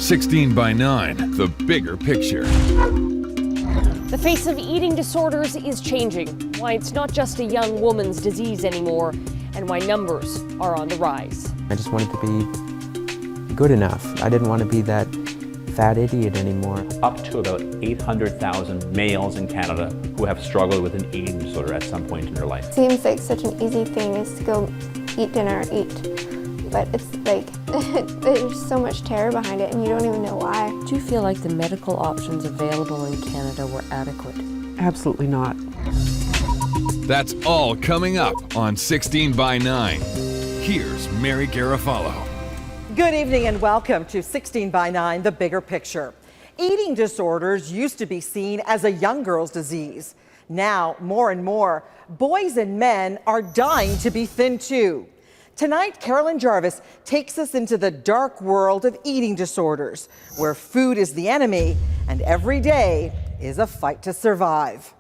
16 by 9, the bigger picture. The face of eating disorders is changing, why it's not just a young woman's disease anymore, and why numbers are on the rise. I just wanted to be good enough. I didn't want to be that fat idiot anymore. Up to about 800,000 males in Canada who have struggled with an eating disorder at some point in their life. Seems like such an easy thing is to go eat dinner, but it's like there's so much terror behind it and you don't even know why. Do you feel like the medical options available in Canada were adequate? Absolutely not. That's all coming up on 16 by 9. Here's Mary Garofalo. Good evening and welcome to 16 by 9, the bigger picture. Eating disorders used to be seen as a young girl's disease. Now, more and more, boys and men are dying to be thin too. Tonight, Carolyn Jarvis takes us into the dark world of eating disorders, where food is the enemy and every day is a fight to survive.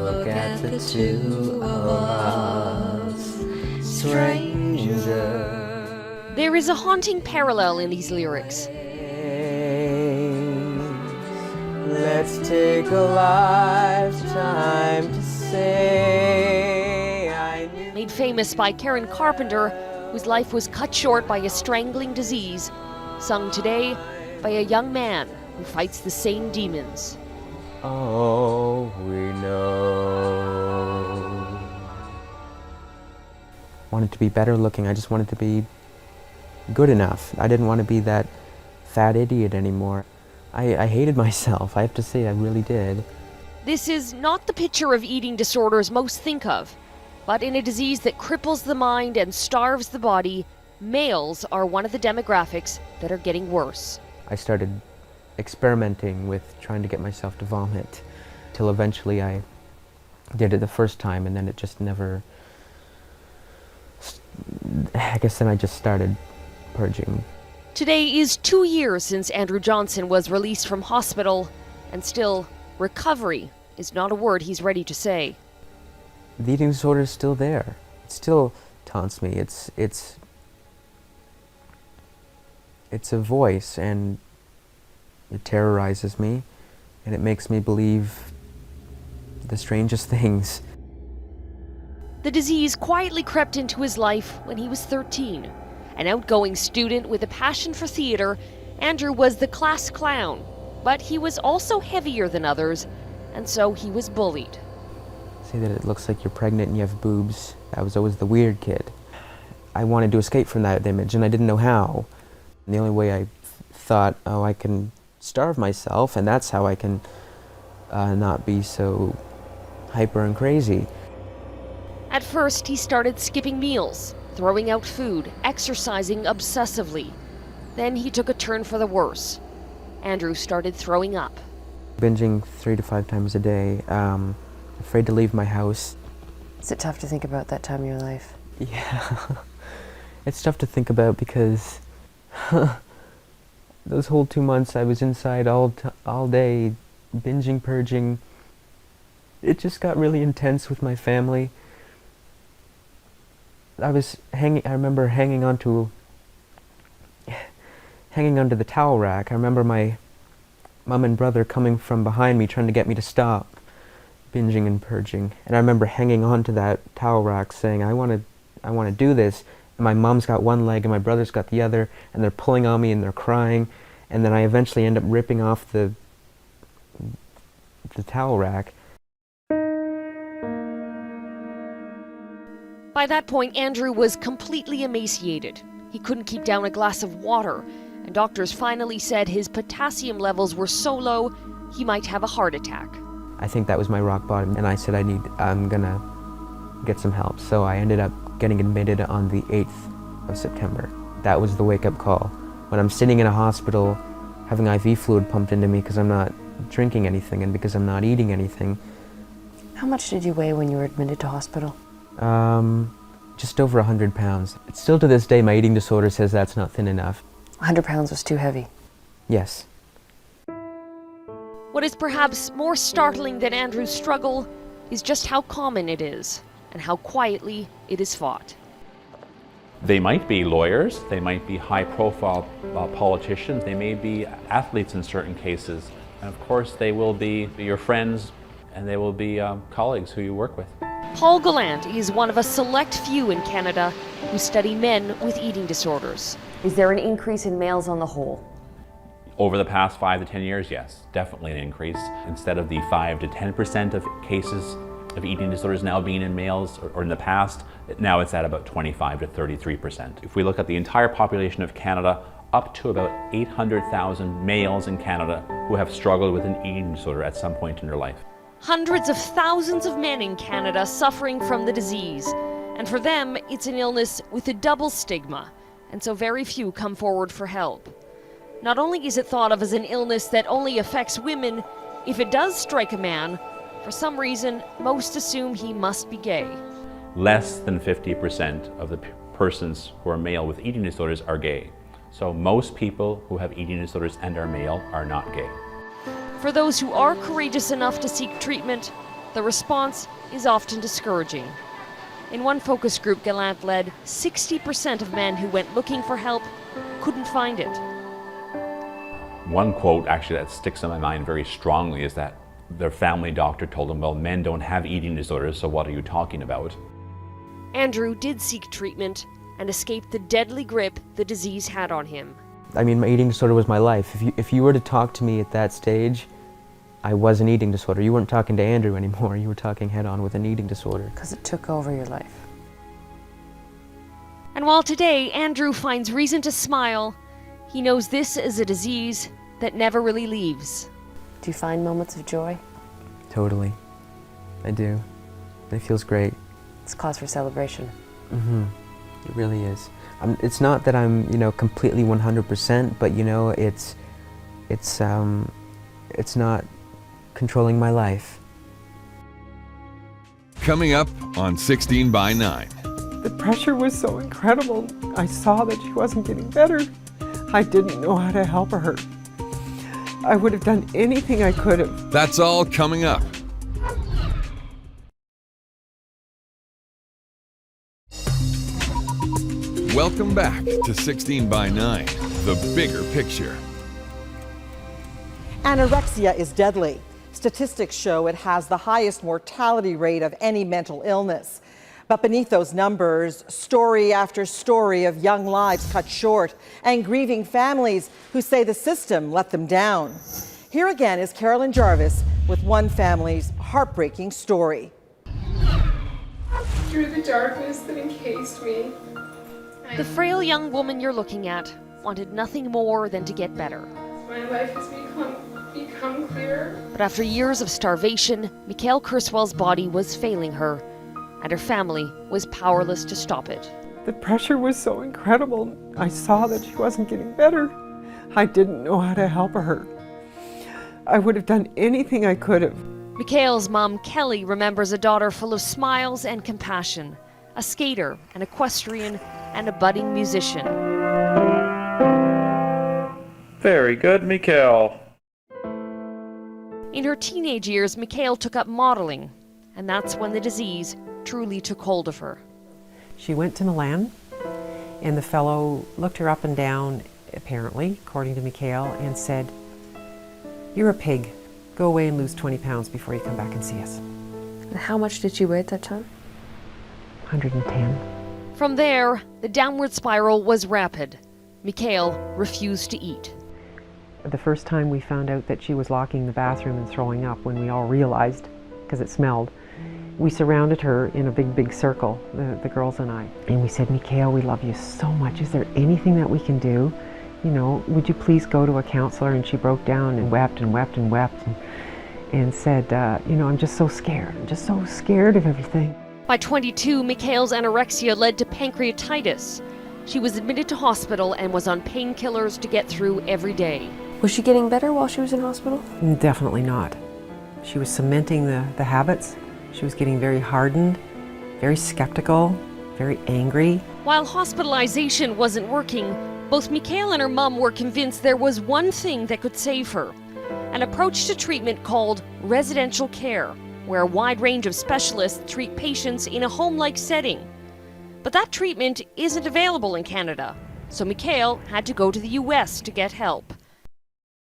Look at the two of us, stranger. There is a haunting parallel in these lyrics. Let's take a lifetime to say I knew. Made famous by Karen Carpenter, whose life was cut short by a strangling disease, sung today by a young man who fights the same demons. Oh, we know. Wanted to be better looking. I just wanted to be good enough. I didn't want to be that fat idiot anymore. I hated myself. I have to say, I really did. This is not the picture of eating disorders most think of, but in a disease that cripples the mind and starves the body, males are one of the demographics that are getting worse. I started experimenting with trying to get myself to vomit, till eventually I did it the first time, and then it just never, I guess then I just started purging. Today is 2 years since Andrew Johnson was released from hospital, and still, recovery is not a word he's ready to say. The eating disorder is still there. It still taunts me. It's a voice, and it terrorizes me, and it makes me believe the strangest things. The disease quietly crept into his life when he was 13. An outgoing student with a passion for theater, Andrew was the class clown, but he was also heavier than others, and so he was bullied. Say that it looks like you're pregnant and you have boobs. I was always the weird kid. I wanted to escape from that image, and I didn't know how. And the only way I thought, oh, I can starve myself, and that's how I can not be so hyper and crazy. At first, he started skipping meals, throwing out food, exercising obsessively. Then he took a turn for the worse. Andrew started throwing up. Binging 3 to 5 times a day, afraid to leave my house. Is it tough to think about that time in your life? Yeah, it's tough to think about because those whole 2 months I was inside all day, binging, purging. It just got really intense with my family. I remember hanging onto the towel rack. I remember my mom and brother coming from behind me trying to get me to stop binging and purging. And I remember hanging onto that towel rack saying, I want to do this. And my mom's got one leg and my brother's got the other, and they're pulling on me and they're crying. And then I eventually end up ripping off the towel rack. By that point, Andrew was completely emaciated. He couldn't keep down a glass of water, and doctors finally said his potassium levels were so low he might have a heart attack. I think that was my rock bottom, and I said I'm gonna get some help. So I ended up getting admitted on the 8th of September. That was the wake-up call. When I'm sitting in a hospital having IV fluid pumped into me because I'm not drinking anything and because I'm not eating anything. How much did you weigh when you were admitted to hospital? Just over 100 pounds. Still to this day, my eating disorder says that's not thin enough. 100 pounds was too heavy. Yes. What is perhaps more startling than Andrew's struggle is just how common it is and how quietly it is fought. They might be lawyers, they might be high-profile politicians, they may be athletes in certain cases, and of course they will be your friends and they will be colleagues who you work with. Paul Gallant is one of a select few in Canada who study men with eating disorders. Is there an increase in males on the whole? Over the past 5 to 10 years, yes, definitely an increase. Instead of the 5 to 10% of cases of eating disorders now being in males, or in the past, now it's at about 25 to 33%. If we look at the entire population of Canada, up to about 800,000 males in Canada who have struggled with an eating disorder at some point in their life. Hundreds of thousands of men in Canada suffering from the disease, and for them it's an illness with a double stigma, and so very few come forward for help. Not only is it thought of as an illness that only affects women, if it does strike a man, for some reason, most assume he must be gay. Less than 50% of the persons who are male with eating disorders are gay. So most people who have eating disorders and are male are not gay. For those who are courageous enough to seek treatment, the response is often discouraging. In one focus group Gallant led, 60% of men who went looking for help couldn't find it. One quote actually that sticks in my mind very strongly is that their family doctor told them, well, men don't have eating disorders, so what are you talking about? Andrew did seek treatment and escaped the deadly grip the disease had on him. I mean, my eating disorder was my life. If you were to talk to me at that stage, I was an eating disorder. You weren't talking to Andrew anymore. You were talking head-on with an eating disorder. Because it took over your life. And while today Andrew finds reason to smile, he knows this is a disease that never really leaves. Do you find moments of joy? Totally. I do. It feels great. It's cause for celebration. Mm-hmm. It really is. It's not that I'm, completely 100%, but it's not controlling my life. Coming up on 16 by 9. The pressure was so incredible. I saw that she wasn't getting better. I didn't know how to help her. I would have done anything I could have. That's all coming up. Welcome back to 16 by 9, the bigger picture. Anorexia is deadly. Statistics show it has the highest mortality rate of any mental illness. But beneath those numbers, story after story of young lives cut short and grieving families who say the system let them down. Here again is Carolyn Jarvis with one family's heartbreaking story. Through the darkness that encased me, The frail young woman you're looking at wanted nothing more than to get better. my life has become clear. But after years of starvation, Mikhail Kurswell's body was failing her, and her family was powerless to stop it. The pressure was so incredible. I saw that she wasn't getting better. I didn't know how to help her. I would have done anything I could have. Mikhail's mom, Kelly, remembers a daughter full of smiles and compassion, a skater, an equestrian, and a budding musician. Very good, Mikhail. In her teenage years, Mikhail took up modeling, and that's when the disease truly took hold of her. She went to Milan, and the fellow looked her up and down, apparently, according to Mikhail, and said, "You're a pig. Go away and lose 20 pounds before you come back and see us." And how much did she weigh at that time? 110. From there, the downward spiral was rapid. Mikhail refused to eat. The first time we found out that she was locking the bathroom and throwing up, when we all realized, because it smelled, we surrounded her in a big circle, the girls and I. And we said, "Mikhail, we love you so much. Is there anything that we can do? Would you please go to a counselor?" And she broke down and wept and wept and wept and said, "I'm just so scared. I'm just so scared of everything." By 22, Mikhail's anorexia led to pancreatitis. She was admitted to hospital and was on painkillers to get through every day. Was she getting better while she was in hospital? Definitely not. She was cementing the habits. She was getting very hardened, very skeptical, very angry. While hospitalization wasn't working, Both Mikhail and her mum were convinced there was one thing that could save her: an approach to treatment called residential care, where a wide range of specialists treat patients in a home-like setting. But that treatment isn't available in Canada, so Mikhail had to go to the US to get help.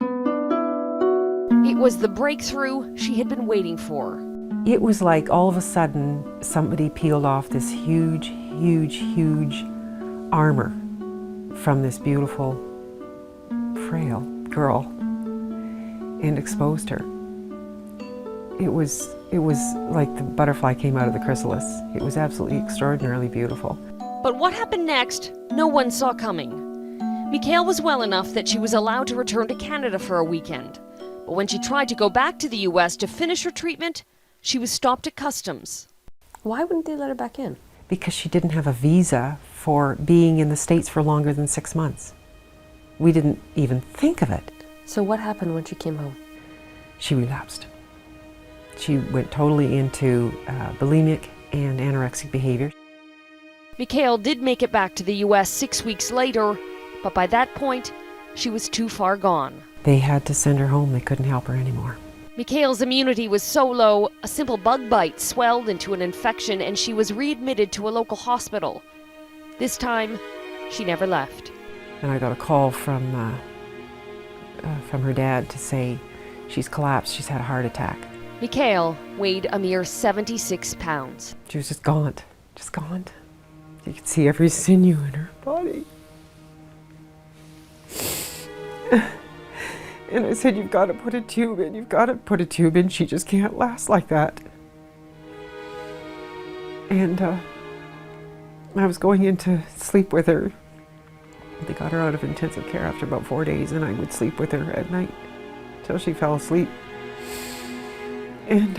It was the breakthrough she had been waiting for. It was like all of a sudden somebody peeled off this huge, huge, huge armor from this beautiful, frail girl and exposed her. It was like the butterfly came out of the chrysalis. It was absolutely extraordinarily beautiful. But what happened next, no one saw coming. Mikhail was well enough that she was allowed to return to Canada for a weekend. But when she tried to go back to the US to finish her treatment, she was stopped at customs. Why wouldn't they let her back in? Because she didn't have a visa for being in the States for longer than 6 months. We didn't even think of it. So what happened when she came home? She relapsed. She went totally into bulimic and anorexic behavior. Mikhail did make it back to the US 6 weeks later, but by that point, she was too far gone. They had to send her home. They couldn't help her anymore. Mikhail's immunity was so low, a simple bug bite swelled into an infection and she was readmitted to a local hospital. This time, she never left. And I got a call from her dad to say she's collapsed, she's had a heart attack. Mikhail weighed a mere 76 pounds. She was just gaunt, just gaunt. You could see every sinew in her body. And I said, you've got to put a tube in, you've got to put a tube in. She just can't last like that. And I was going in to sleep with her. They got her out of intensive care after about 4 days, and I would sleep with her at night till she fell asleep. And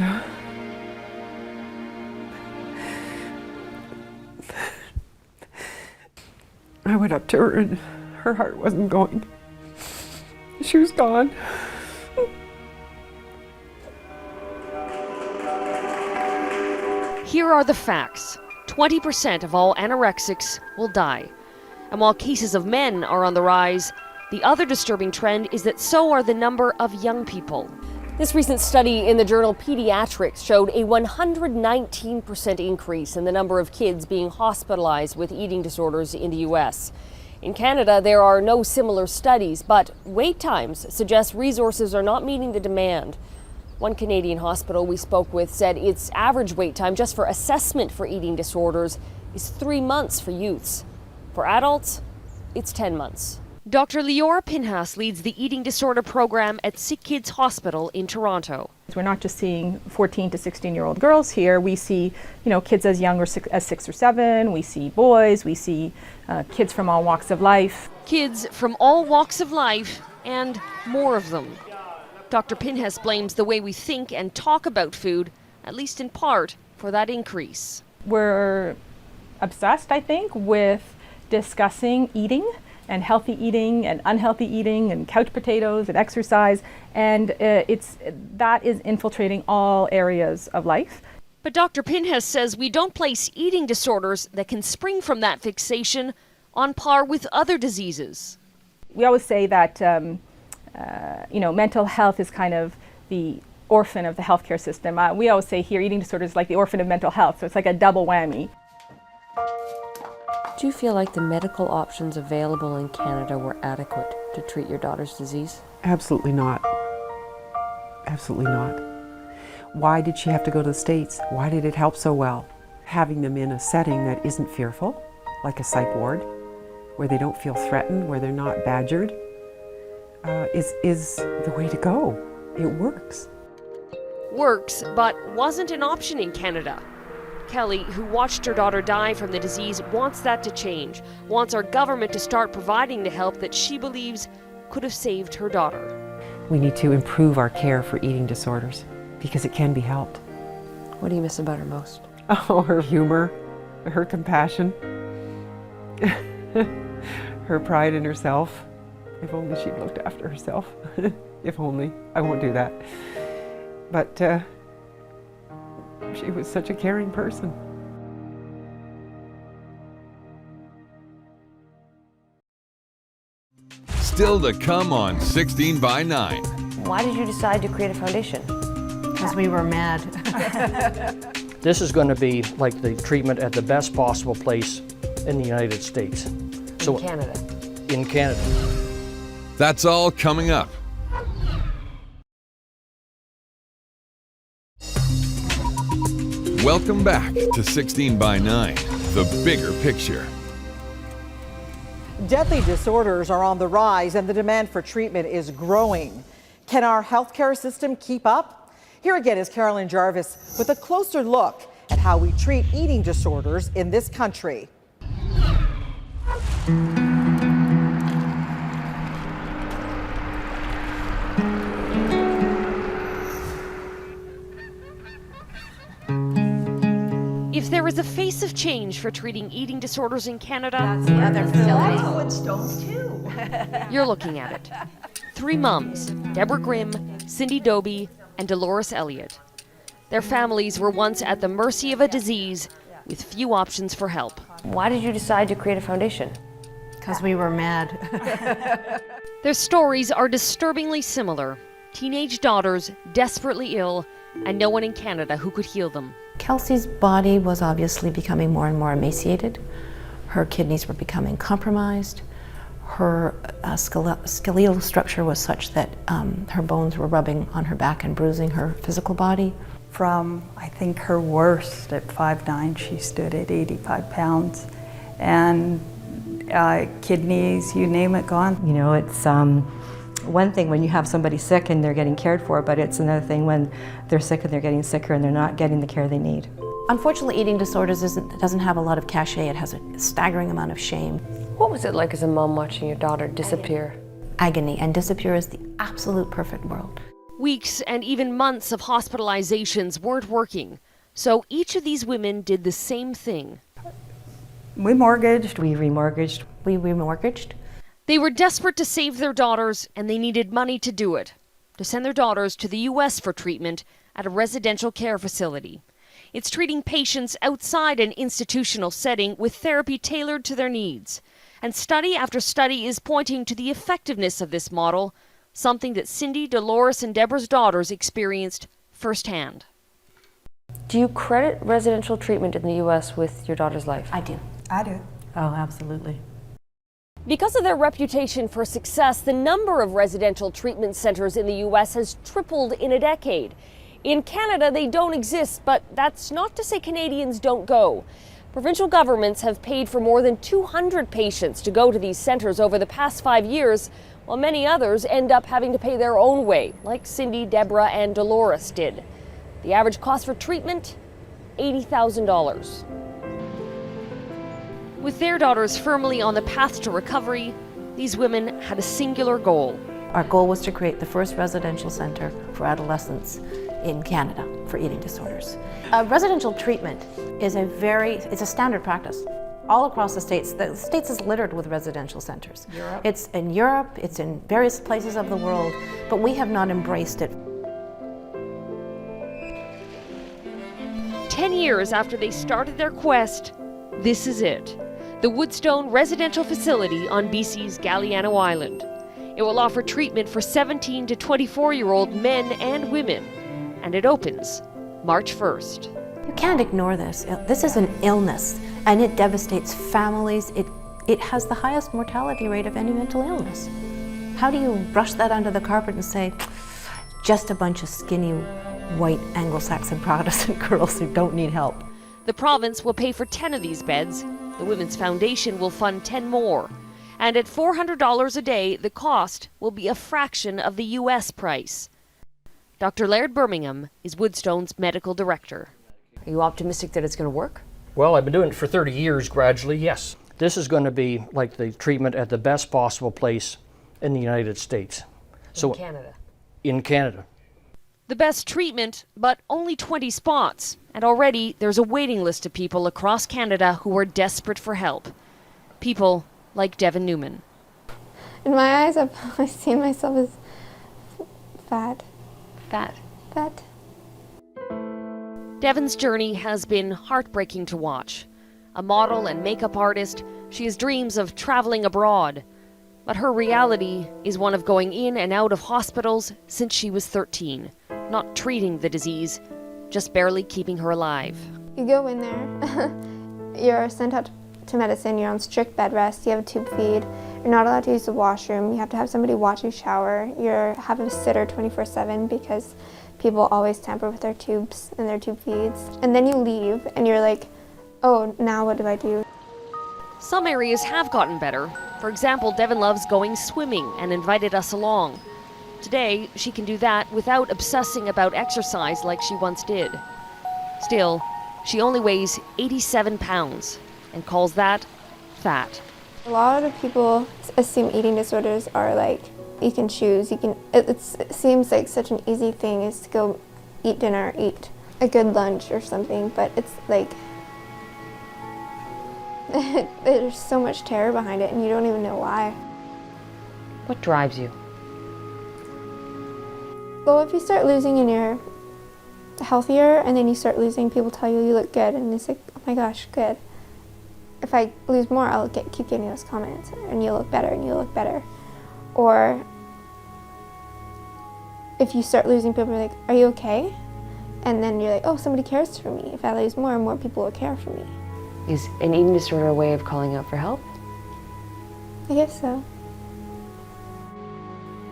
I went up to her and her heart wasn't going. She was gone. Here are the facts. 20% of all anorexics will die. And while cases of men are on the rise, the other disturbing trend is that so are the number of young people. This recent study in the journal Pediatrics showed a 119% increase in the number of kids being hospitalized with eating disorders in the US. In Canada, there are no similar studies, but wait times suggest resources are not meeting the demand. One Canadian hospital we spoke with said its average wait time just for assessment for eating disorders is 3 months for youths. For adults, it's 10 months. Dr. Leora Pinhas leads the eating disorder program at Sick Kids Hospital in Toronto. We're not just seeing 14 to 16-year-old girls here. We see, kids as young as 6 or 7. We see boys. We see kids from all walks of life. Kids from all walks of life and more of them. Dr. Pinhas blames the way we think and talk about food, at least in part, for that increase. We're obsessed, I think, with discussing eating and healthy eating and unhealthy eating and couch potatoes and exercise, and that is infiltrating all areas of life. But Dr. Pinhas says we don't place eating disorders that can spring from that fixation on par with other diseases. We always say that mental health is kind of the orphan of the healthcare system. We always say here eating disorders is like the orphan of mental health, so it's like a double whammy. Do you feel like the medical options available in Canada were adequate to treat your daughter's disease? Absolutely not. Absolutely not. Why did she have to go to the States? Why did it help so well? Having them in a setting that isn't fearful, like a psych ward, where they don't feel threatened, where they're not badgered, is the way to go. It works. Works, but wasn't an option in Canada. Kelly, who watched her daughter die from the disease, wants that to change, wants our government to start providing the help that she believes could have saved her daughter. We need to improve our care for eating disorders because it can be helped. What do you miss about her most? Oh, her humor, her compassion, her pride in herself. If only she'd looked after herself. If only. I won't do that. But she was such a caring person. Still to come on 16 by 9. Why did you decide to create a foundation? Because we were mad. This is going to be like the treatment at the best possible place in the United States. In Canada. In Canada. That's all coming up. Welcome back to 16 by 9, the bigger picture. Deadly disorders are on the rise and the demand for treatment is growing. Can our healthcare system keep up? Here again is Carolyn Jarvis with a closer look at how we treat eating disorders in this country. If there is a face of change for treating eating disorders in Canada, That's the other facility. Woodstones too. you're looking at it. Three mums, Deborah Grimm, Cindy Doby, and Dolores Elliott. Their families were once at the mercy of a disease with few options for help. Why did you decide to create a foundation? Because we were mad. Their stories are disturbingly similar. Teenage daughters, desperately ill, and no one in Canada who could heal them. Kelsey's body was obviously becoming more and more emaciated. Her kidneys were becoming compromised. Her skeletal structure was such that her bones were rubbing on her back and bruising her physical body. From, I think, her worst at 5'9", she stood at 85 pounds. And kidneys, you name it, gone. You know, it's one thing when you have somebody sick and they're getting cared for, but it's another thing when they're sick and they're getting sicker and they're not getting the care they need. Unfortunately, eating disorders doesn't have a lot of cachet. It has a staggering amount of shame. What was it like as a mom watching your daughter disappear? Agony, and disappear is the absolute perfect world. Weeks and even months of hospitalizations weren't working, so each of these women did the same thing. We mortgaged. We remortgaged. We remortgaged. They were desperate to save their daughters, and they needed money to do it, to send their daughters to the U.S. for treatment at a residential care facility. It's treating patients outside an institutional setting with therapy tailored to their needs. And study after study is pointing to the effectiveness of this model, something that Cindy, Dolores, and Deborah's daughters experienced firsthand. Do you credit residential treatment in the U.S. with your daughter's life? I do. I do. Oh, absolutely. Because of their reputation for success, the number of residential treatment centers in the U.S. has tripled in a decade. In Canada, they don't exist, but that's not to say Canadians don't go. Provincial governments have paid for more than 200 patients to go to these centers over the past 5 years, while many others end up having to pay their own way, like Cindy, Deborah, and Dolores did. The average cost for treatment, $80,000. With their daughters firmly on the path to recovery, these women had a singular goal. Our goal was to create the first residential center for adolescents in Canada for eating disorders. Residential treatment is it's a standard practice. All across the States is littered with residential centers. Europe. It's in Europe, it's in various places of the world, but we have not embraced it. 10 years after they started their quest, this is it. The Woodstone Residential Facility on BC's Galliano Island. It will offer treatment for 17 to 24-year-old men and women, and it opens March 1st. You can't ignore this. This is an illness, and it devastates families. It has the highest mortality rate of any mental illness. How do you brush that under the carpet and say, just a bunch of skinny, white Anglo-Saxon Protestant girls who don't need help? The province will pay for 10 of these beds. The Women's Foundation will fund 10 more. And at $400 a day, the cost will be a fraction of the U.S. price. Dr. Laird Birmingham is Woodstone's medical director. Are you optimistic that it's going to work? Well, I've been doing it for 30 years gradually, yes. This is going to be like the treatment at the best possible place in the United States. In Canada. In Canada. The best treatment, but only 20 spots. And already there's a waiting list of people across Canada who are desperate for help. People like Devin Newman. In my eyes, I've seen myself as fat. Fat. Fat. Devin's journey has been heartbreaking to watch. A model and makeup artist, she has dreams of traveling abroad. But her reality is one of going in and out of hospitals since she was 13, not treating the disease, just barely keeping her alive. You go in there, you're sent out to medicine, you're on strict bed rest, you have a tube feed, you're not allowed to use the washroom, you have to have somebody watch you shower, you're having a sitter 24/7 because people always tamper with their tubes and their tube feeds. And then you leave and you're like, oh, now what do I do? Some areas have gotten better. For example, Devin loves going swimming and invited us along. Today, she can do that without obsessing about exercise like she once did. Still, she only weighs 87 pounds and calls that fat. A lot of people assume eating disorders are like, you can choose, it seems like such an easy thing is to go eat dinner, eat a good lunch or something, but it's like, there's so much terror behind it and you don't even know why. What drives you? Well, if you start losing and you're healthier and then you start losing, people tell you look good and it's like, oh my gosh, good. If I lose more, I'll keep getting those comments and you'll look better and you'll look better. Or if you start losing, people are like, are you okay? And then you're like, oh, somebody cares for me. If I lose more people will care for me. Is an eating disorder a way of calling out for help? I guess so.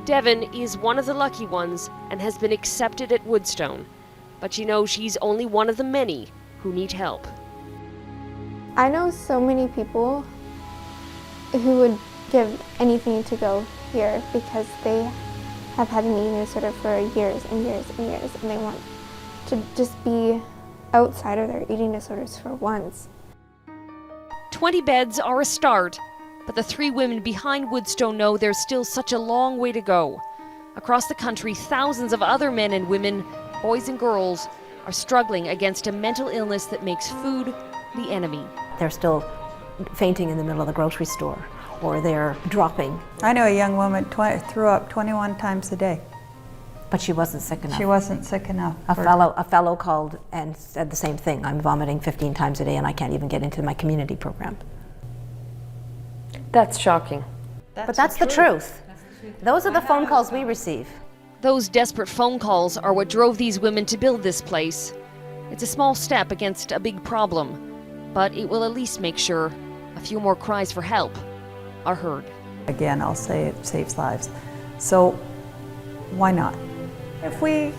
Devin is one of the lucky ones and has been accepted at Woodstone, but you know she's only one of the many who need help. I know so many people who would give anything to go here because they have had an eating disorder for years and years and years, and they want to just be outside of their eating disorders for once. 20 beds are a start, but the 3 women behind Woodstone know there's still such a long way to go. Across the country, thousands of other men and women, boys and girls, are struggling against a mental illness that makes food the enemy. They're still fainting in the middle of the grocery store, or they're dropping. I know a young woman threw up 21 times a day. But she wasn't sick enough. She wasn't sick enough. A fellow called and said the same thing. I'm vomiting 15 times a day and I can't even get into my community program. That's shocking. But that's the truth. Those are the phone calls we receive. Those desperate phone calls are what drove these women to build this place. It's a small step against a big problem, but it will at least make sure a few more cries for help are heard. Again, I'll say it saves lives. So why not? If we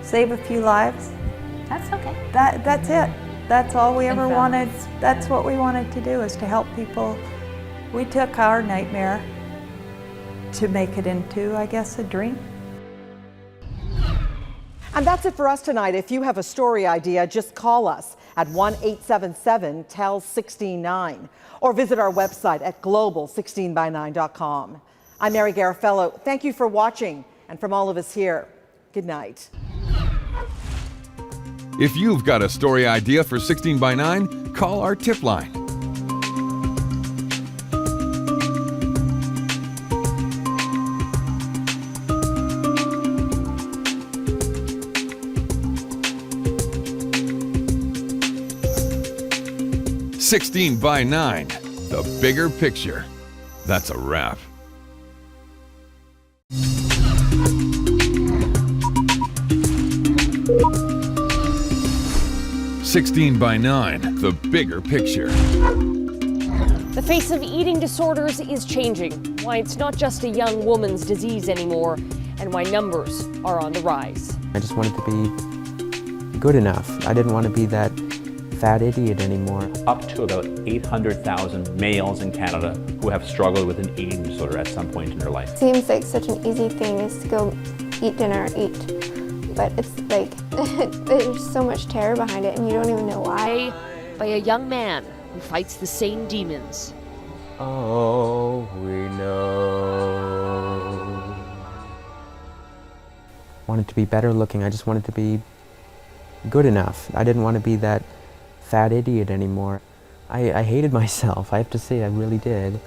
save a few lives, that's okay. That's it. That's all we ever wanted. That's what we wanted to do, is to help people. We took our nightmare to make it into, I guess, a dream. And that's it for us tonight. If you have a story idea, just call us at 1-877-TEL-16-9 or visit our website at global16by9.com. I'm Mary Garafello. Thank you for watching, and from all of us here, good night. If you've got a story idea for 16 by 9, call our tip line. "16 by 9, the bigger picture." That's a wrap. 16 by 9, the bigger picture. The face of eating disorders is changing, why it's not just a young woman's disease anymore, and why numbers are on the rise. I just wanted to be good enough. I didn't want to be that fat idiot anymore. Up to about 800,000 males in Canada who have struggled with an eating disorder at some point in their life. It seems like such an easy thing is to go eat dinner, but it's like, there's so much terror behind it and you don't even know why. By a young man who fights the same demons. Oh, we know. Wanted to be better looking. I just wanted to be good enough. I didn't want to be that fat idiot anymore. I hated myself. I have to say, I really did.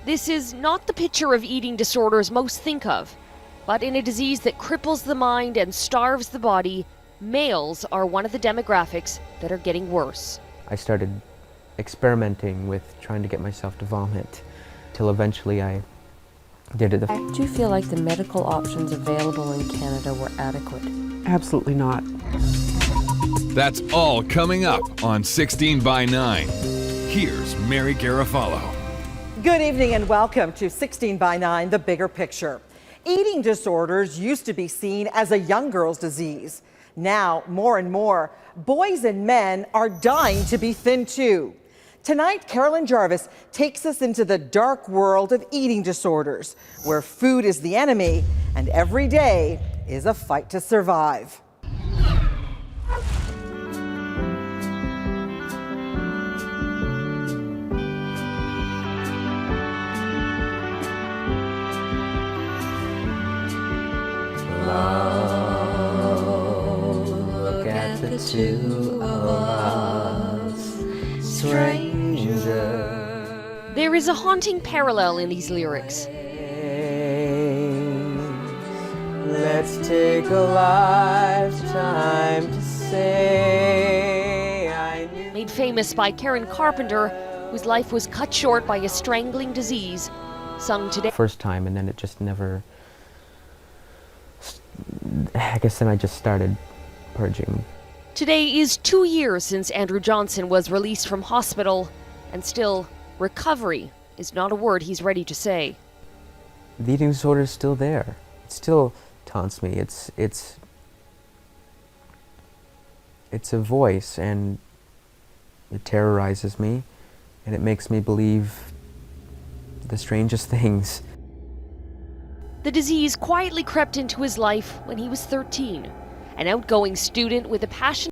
This is not the picture of eating disorders most think of, but in a disease that cripples the mind and starves the body, males are one of the demographics that are getting worse. I started experimenting with trying to get myself to vomit, till eventually I did it. Do you feel like the medical options available in Canada were adequate? Absolutely not. That's all coming up on 16 by 9. Here's Mary Garofalo. Good evening and welcome to 16 by 9, the bigger picture. Eating disorders used to be seen as a young girl's disease. Now, more and more, boys and men are dying to be thin too. Tonight, Carolyn Jarvis takes us into the dark world of eating disorders, where food is the enemy and every day is a fight to survive. Look at the two of us, stranger. There is a haunting parallel in these lyrics. Let's take a lifetime to say I knew. Made famous by Karen Carpenter, whose life was cut short by a strangling disease, sung today. First time, and then it just never. I guess then I just started purging. Today is 2 years since Andrew Johnson was released from hospital, and still, recovery is not a word he's ready to say. The eating disorder is still there. It still taunts me. It's a voice, and it terrorizes me, and it makes me believe the strangest things. The disease quietly crept into his life when he was 13, an outgoing student with a passion